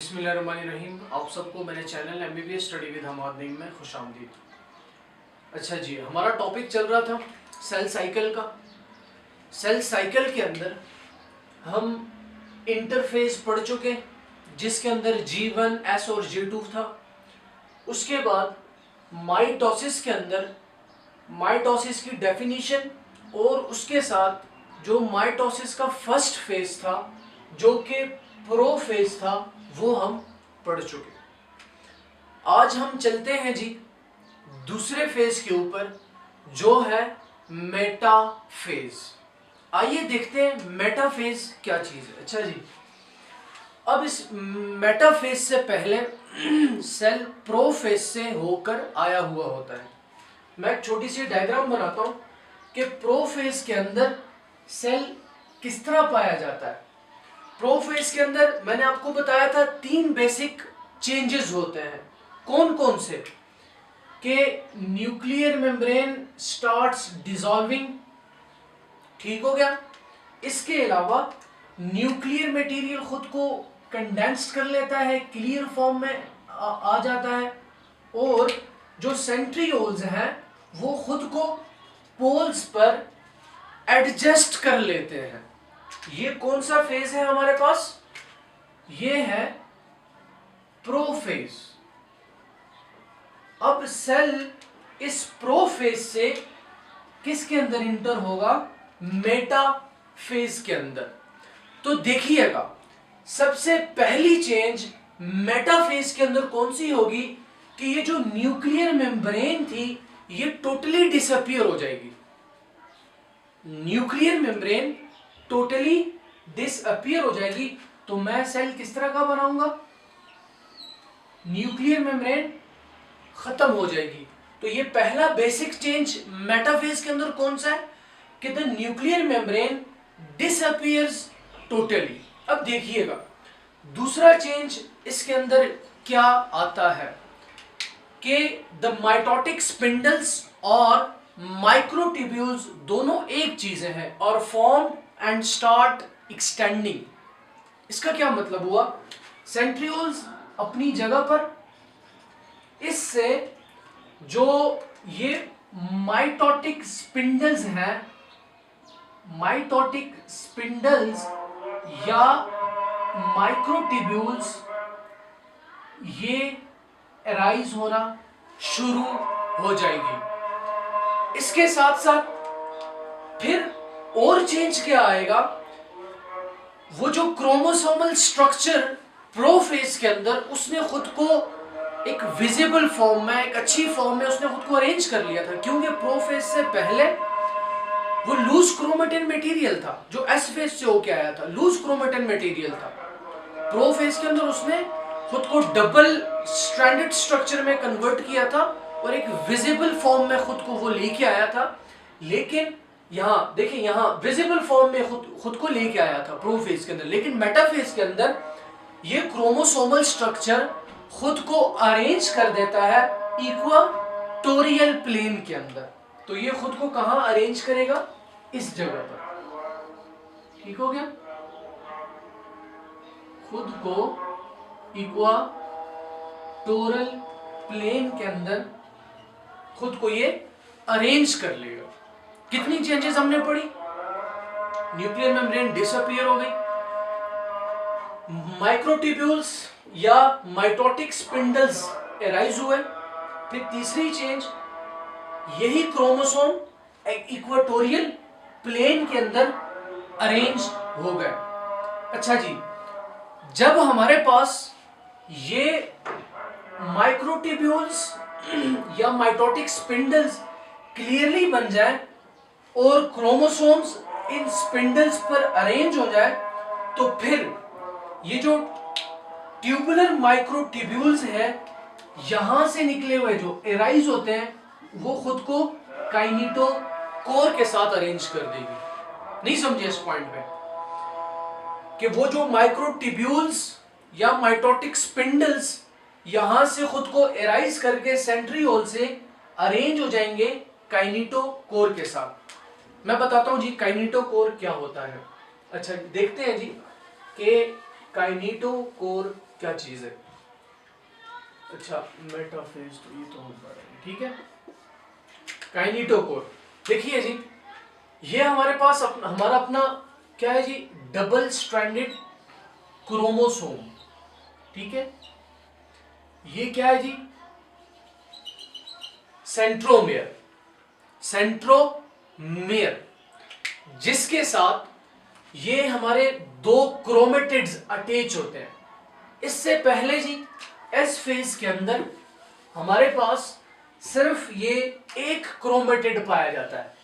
बिस्मिल्लाहिर्रहमानिर्रहीम। आप सबको मेरे चैनल MBBS स्टडी विद हमादनीम में खुशामदीद। अच्छा जी, हमारा टॉपिक चल रहा था सेल साइकिल का। सेल साइकिल के अंदर हम इंटरफेस पढ़ चुके, जिसके अंदर G1, S और G2 था। उसके बाद माइटोसिस के अंदर माइटोसिस की डेफिनेशन और उसके साथ जो माइटोसिस का फर्स्ट फेज था जो कि प्रोफेज था वो हम पढ़ चुके। आज हम चलते हैं जी दूसरे फेज के ऊपर जो है मेटाफेज। आइए देखते हैं मेटाफेज क्या चीज है। अच्छा जी, अब इस मेटाफेज से पहले सेल प्रोफेज से होकर आया हुआ होता है। मैं एक छोटी सी डायग्राम बनाता हूं कि प्रोफेज के अंदर सेल किस तरह पाया जाता है। प्रोफेज के अंदर मैंने आपको बताया था 3 बेसिक चेंजेस होते हैं। कौन कौन से? कि न्यूक्लियर मेम्ब्रेन स्टार्ट्स डिसॉल्विंग, ठीक हो गया। इसके अलावा न्यूक्लियर मटेरियल खुद को कंडेंस्ड कर लेता है, क्लियर फॉर्म में आ जाता है, और जो सेंट्रियोल्स हैं वो खुद को पोल्स पर एडजस्ट कर लेते हैं। ये कौन सा फेज है हमारे पास? ये है प्रोफेज। अब सेल इस प्रोफेज से किसके अंदर इंटर होगा? मेटाफेज के अंदर। तो देखिएगा, सबसे पहली चेंज मेटाफेज के अंदर कौन सी होगी कि ये जो न्यूक्लियर मेम्ब्रेन थी ये टोटली डिसअपीयर हो जाएगी। न्यूक्लियर मेम्ब्रेन टोटली डिसअपीयर हो जाएगी। तो मैं सेल किस तरह का बनाऊंगा? न्यूक्लियर मेम्ब्रेन खत्म हो जाएगी। तो ये पहला बेसिक चेंज मेटाफेज के अंदर कौन सा है कि the nuclear membrane disappears totally. अब देखिएगा दूसरा चेंज इसके अंदर क्या आता है कि द माइटोटिक स्पिंडल्स और माइक्रोट्यूब्यूल्स दोनों एक चीजें हैं और फॉर्म एंड स्टार्ट एक्सटेंडिंग। इसका क्या मतलब हुआ? सेंट्रियोल्स अपनी जगह पर, इससे जो ये माइटोटिक स्पिंडल्स हैं, माइटोटिक स्पिंडल्स या माइक्रोट्यूब्यूल्स, ये अराइज होना शुरू हो जाएगी। इसके साथ साथ फिर और चेंज क्या आएगा? वो जो क्रोमोसोमल स्ट्रक्चर प्रोफेज के अंदर उसने खुद को एक विजिबल फॉर्म में, एक अच्छी फॉर्म में उसने खुद को अरेंज कर लिया था, क्योंकि प्रोफेज से पहले वो लूज क्रोमेटिन मटेरियल था जो एस फेज से होके आया था, लूज क्रोमेटिन मटेरियल था। प्रोफेज के अंदर उसने खुद को डबल स्ट्रैंडेड स्ट्रक्चर में कन्वर्ट किया था और एक विजिबल फॉर्म में खुद को वो लेके आया था। लेकिन यहां देखिए, यहां विजिबल फॉर्म में खुद को लेके आया था प्रोफेज के अंदर। लेकिन मेटाफेज के अंदर ये क्रोमोसोमल स्ट्रक्चर खुद को अरेंज कर देता है इक्वाटोरियल प्लेन के अंदर। तो ये खुद को कहां अरेंज करेगा? इस जगह पर। ठीक हो गया? खुद को इक्वाटोरियल प्लेन के अंदर खुद को ये अरेंज कर लेगा। कितनी चेंजेस हमने पढ़ी? न्यूक्लियर मेम्ब्रेन डिसअपीयर हो गई, माइक्रोट्यूब्यूल्स या माइटोटिक स्पिंडल्स अराइज हुए। फिर तीसरी चेंज, यही क्रोमोसोम इक्वाटोरियल प्लेन के अंदर अरेंज हो गए। अच्छा जी, जब हमारे पास ये माइक्रोट्यूब्यूल्स या माइटोटिक स्पिंडल्स क्लियरली बन जाए और क्रोमोसोम्स इन स्पिंडल्स पर अरेंज हो जाए, तो फिर ये जो ट्यूबुलर माइक्रोट्यूब्यूल्स हैं यहां से निकले हुए जो एराइज होते हैं वो खुद को काइनेटोकोर के साथ अरेंज कर देगी। नहीं समझे इस पॉइंट पे कि वो जो माइक्रोट्यूब्यूल्स या माइटोटिक स्पिंडल्स यहां से खुद को एराइज करके सेंट्रियोल से अरेंज हो जाएंगे काइनेटोकोर के साथ। मैं बताता हूं जी काइनेटोकोर क्या होता है। अच्छा देखते हैं जी कि काइनेटोकोर क्या चीज है। अच्छा मेटाफेज तो ये तो हो पा रहा है, ठीक है। काइनेटोकोर, देखिए जी ये हमारे पास हमारा अपना क्या है जी, डबल स्ट्रैंडेड क्रोमोसोम, ठीक है। ये क्या है जी, सेंट्रोमियर, सेंट्रोमियर, जिसके साथ ये हमारे दो क्रोमेटिड्स अटैच होते हैं। इससे पहले जी एस फेज के अंदर हमारे पास सिर्फ ये एक क्रोमेटिड पाया जाता है,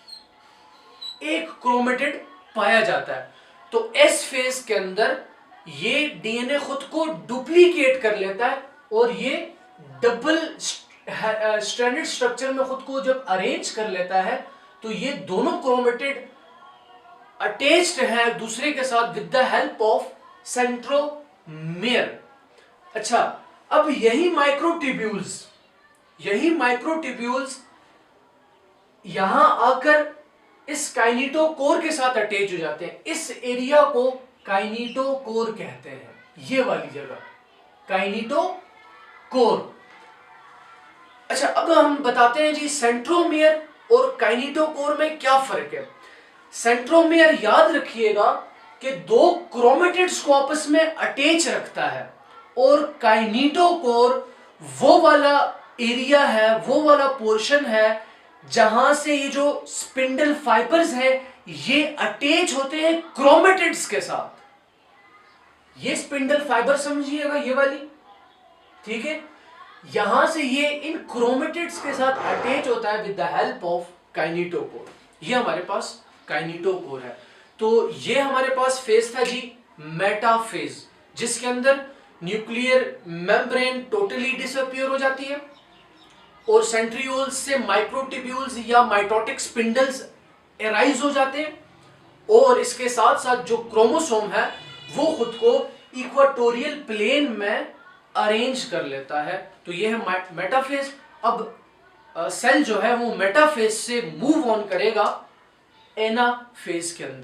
एक क्रोमेटिड पाया जाता है। तो एस फेज के अंदर ये डीएनए खुद को डुप्लीकेट कर लेता है और ये डबल स्ट्रैंडेड स्ट्रक्चर में खुद को जब अरेंज कर लेता है तो ये दोनों क्रोमेटिड अटैच्ड है दूसरे के साथ with the help of centromere. अच्छा, अब यही माइक्रोट्यूब्यूल्स यहां आकर इस काइनेटोकोर के साथ अटैच हो जाते हैं। इस एरिया को काइनेटोकोर कहते हैं, ये वाली जगह काइनेटोकोर। अच्छा, अब हम बताते हैं जी सेंट्रोमियर और काइनेटोकोर में क्या फर्क है। सेंट्रोमियर याद रखिएगा कि दो क्रोमेटिड्स को आपस में अटैच रखता है और काइनेटोकोर वो वाला एरिया है, वो वाला पोर्शन है जहां से ये जो स्पिंडल फाइबर्स है ये अटैच होते हैं क्रोमेटिड्स के साथ। ये स्पिंडल फाइबर समझिएगा, ये वाली, ठीक है। यहां से ये इन क्रोमेटिड्स के साथ अटैच होता है with the help of kinetochore. ये हमारे पास काइनेटोकोर है। तो ये हमारे पास फेज था जी मेटाफेज, जिसके अंदर न्यूक्लियर मेम्ब्रेन टोटली डिसअपियर हो जाती है और सेंट्रियोल्स से माइक्रोट्यूब्यूल्स या माइटोटिक स्पिंडल्स एराइज हो जाते हैं और इसके साथ साथ जो क्रोमोसोम है वो खुद को इक्वाटोरियल प्लेन में अरेंज कर लेता है। तो ये है मेटाफेज। अब सेल जो है वो मेटाफेज से मूव ऑन करेगा एनाफेज के अंदर।